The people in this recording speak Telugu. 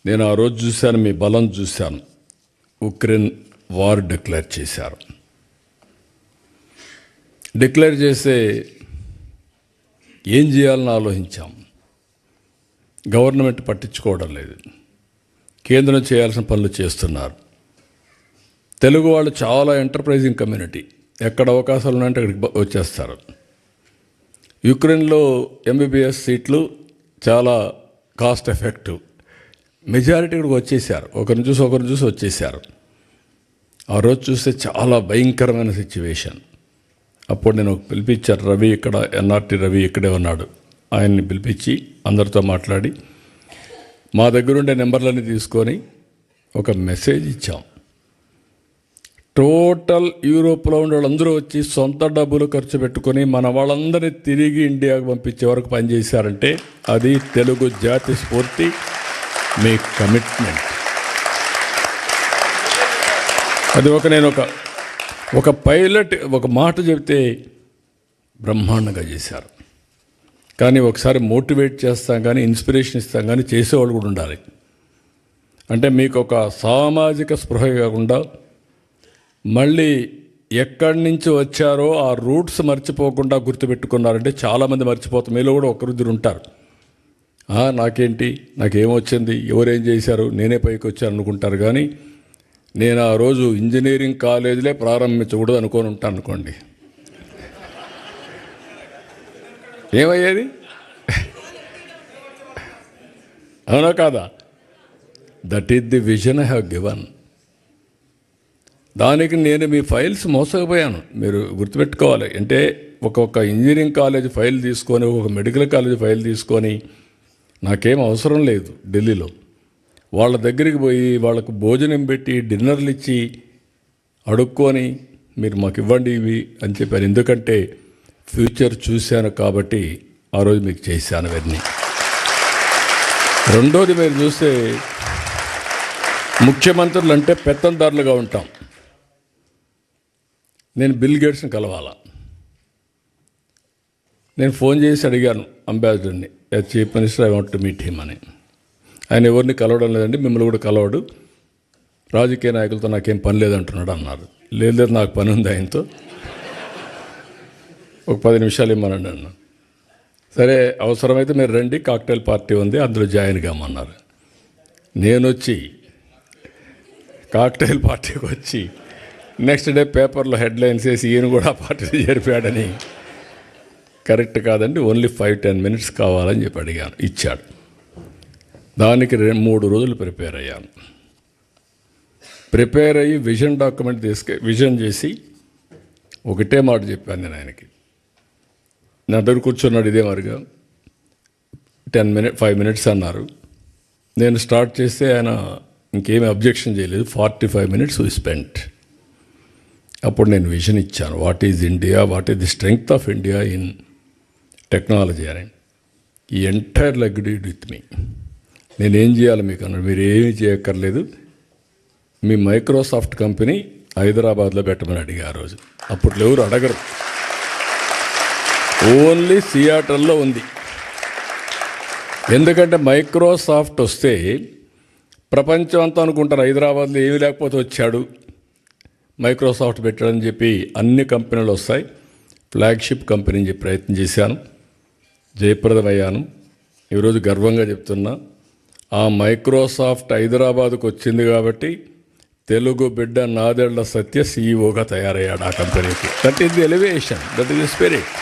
నేను ఆ రోజు చూశాను, మీ బలం చూశాను. ఉక్రెయిన్ వార్ డిక్లేర్ చేశారు. డిక్లేర్ చేస్తే ఏం చేయాలని ఆలోచించాం. గవర్నమెంట్ పట్టించుకోవడం లేదు, కేంద్రం చేయాల్సిన పనులు చేస్తున్నారు. తెలుగు వాళ్ళు చాలా ఎంటర్ప్రైజింగ్ కమ్యూనిటీ. ఎక్కడ అవకాశాలు ఉన్నాయంటే అక్కడికి వచ్చేస్తారు. యుక్రెయిన్లో ఎంబీబీఎస్ సీట్లు చాలా కాస్ట్ ఎఫెక్టివ్. మెజారిటీ ఇక్కడికి వచ్చేసారు. ఒకరిని చూసి వచ్చేసారు. ఆ రోజు చూస్తే చాలా భయంకరమైన సిచ్యువేషన్. అప్పుడు నేను పిలిపించాను. రవి ఇక్కడ, ఎన్ఆర్టీ రవి ఇక్కడే ఉన్నాడు. ఆయన్ని పిలిపించి అందరితో మాట్లాడి మా దగ్గరుండే నెంబర్లన్నీ తీసుకొని ఒక మెసేజ్ ఇచ్చాం. టోటల్ యూరోప్లో ఉండే వాళ్ళందరూ వచ్చి సొంత డబ్బులు ఖర్చు పెట్టుకొని మన వాళ్ళందరినీ తిరిగి ఇండియాకు పంపించే వరకు పనిచేశారంటే అది తెలుగు జాతి స్ఫూర్తి, మీ కమిట్మెంట్. అది నేను ఒక పైలట్ ఒక మాట చెబితే బ్రహ్మాండంగా చేశారు. కానీ ఒకసారి మోటివేట్ చేస్తాం కానీ, ఇన్స్పిరేషన్ ఇస్తాం కానీ, చేసేవాళ్ళు కూడా ఉండాలి. అంటే మీకు ఒక సామాజిక స్పృహ కాకుండా మళ్ళీ ఎక్కడి నుంచి వచ్చారో ఆ రూట్స్ మర్చిపోకుండా గుర్తుపెట్టుకున్నారంటే చాలామంది మర్చిపోతాం. మీలో కూడా ఒకరిద్దరు ఉంటారు. నాకేంటి, నాకేమొచ్చింది, ఎవరేం చేశారు, నేనే పైకి వచ్చాను అనుకుంటారు. కానీ నేను ఆ రోజు ఇంజనీరింగ్ కాలేజీలే ప్రారంభించకూడదు అనుకొని ఉంటాను అనుకోండి, ఏమయ్యేది? అవునా కాదా? That is the vision I have given. దానికి నేను మీ ఫైల్స్ మోసకపోయాను. మీరు గుర్తుపెట్టుకోవాలి. అంటే ఒక్కొక్క ఇంజనీరింగ్ కాలేజ్ ఫైల్ తీసుకొని, ఒక మెడికల్ కాలేజ్ ఫైల్ తీసుకొని, నాకేం అవసరం లేదు ఢిల్లీలో, వాళ్ళ దగ్గరికి పోయి వాళ్ళకు భోజనం పెట్టి డిన్నర్లు ఇచ్చి అడుక్కొని మీరు మాకు ఇవ్వండి ఇవి అని చెప్పాను. ఎందుకంటే ఫ్యూచర్ చూశాను కాబట్టి ఆ రోజు మీకు చేశాను అవన్నీ. రెండోది, మీరు చూస్తే ముఖ్యమంత్రులు అంటే పెత్తందారులుగా ఉంటాం. నేను బిల్ గేట్స్ని కలవాలా. నేను ఫోన్ చేసి అడిగాను అంబాసిడర్ని, chief minister, I want to meet him అని. ఆయన ఎవరిని కలవడం లేదండి, మిమ్మల్ని కూడా కలవడు, రాజకీయ నాయకులతో నాకేం పని లేదంటున్నాడు అన్నారు. లేదు, నాకు పని ఉంది ఆయనతో, ఒక 10 నిమిషాలు ఇమ్మనండి అన్న. సరే, అవసరమైతే మీరు రండి, కాక్టైల్ పార్టీ ఉంది, అందులో జాయిన్ కామన్నారు. నేను వచ్చి కాక్టైల్ పార్టీకి వచ్చి నెక్స్ట్ డే పేపర్లో హెడ్లైన్స్ వేసి ఈయన కూడా పార్టీలో చేరిపాడని. కరెక్ట్ కాదండి, ఓన్లీ 5-10 మినిట్స్ కావాలని చెప్పి అడిగాను, ఇచ్చాడు. దానికి 3 రోజులు ప్రిపేర్ అయ్యాను. ప్రిపేర్ అయ్యి విజన్ డాక్యుమెంట్ విజన్ చేసి ఒకటే మాట చెప్పాను నేను ఆయనకి. నా దగ్గర కూర్చున్నాడు ఇదే మరిగా. 5 మినిట్స్ అన్నారు. నేను స్టార్ట్ చేస్తే ఆయన ఇంకేమీ అబ్జెక్షన్ చేయలేదు. 45 మినిట్స్ వి స్పెంట్. అప్పుడు నేను విజన్ ఇచ్చాను. What is India, what is the strength of India in technology అని. ఈ ఎంటైర్ లెగ్డ్ విత్ మీ. నేనేం చేయాలి మీకు అన్నాడు. మీరు ఏమీ చేయక్కర్లేదు, మీ మైక్రోసాఫ్ట్ కంపెనీ హైదరాబాద్లో పెట్టమని అడిగా ఆ రోజు. అప్పట్లో ఎవరు అడగరు, ఓన్లీ సియాటల్లో ఉంది. ఎందుకంటే మైక్రోసాఫ్ట్ వస్తే ప్రపంచం అంతా అనుకుంటారు హైదరాబాద్లో ఏమీ లేకపోతే వచ్చాడు, మైక్రోసాఫ్ట్ పెట్టాడని చెప్పి అన్ని కంపెనీలు వస్తాయి. ఫ్లాగ్షిప్ కంపెనీ అని చెప్పి ప్రయత్నం చేశాను, జయప్రదమయ్యాను. ఈరోజు గర్వంగా చెప్తున్నా, ఆ మైక్రోసాఫ్ట్ హైదరాబాద్కు వచ్చింది కాబట్టి తెలుగు బిడ్డ నాదెళ్ల సత్య సీఈఓగా తయారయ్యాడు ఆ కంపెనీకి. That is the elevation, that is the spirit.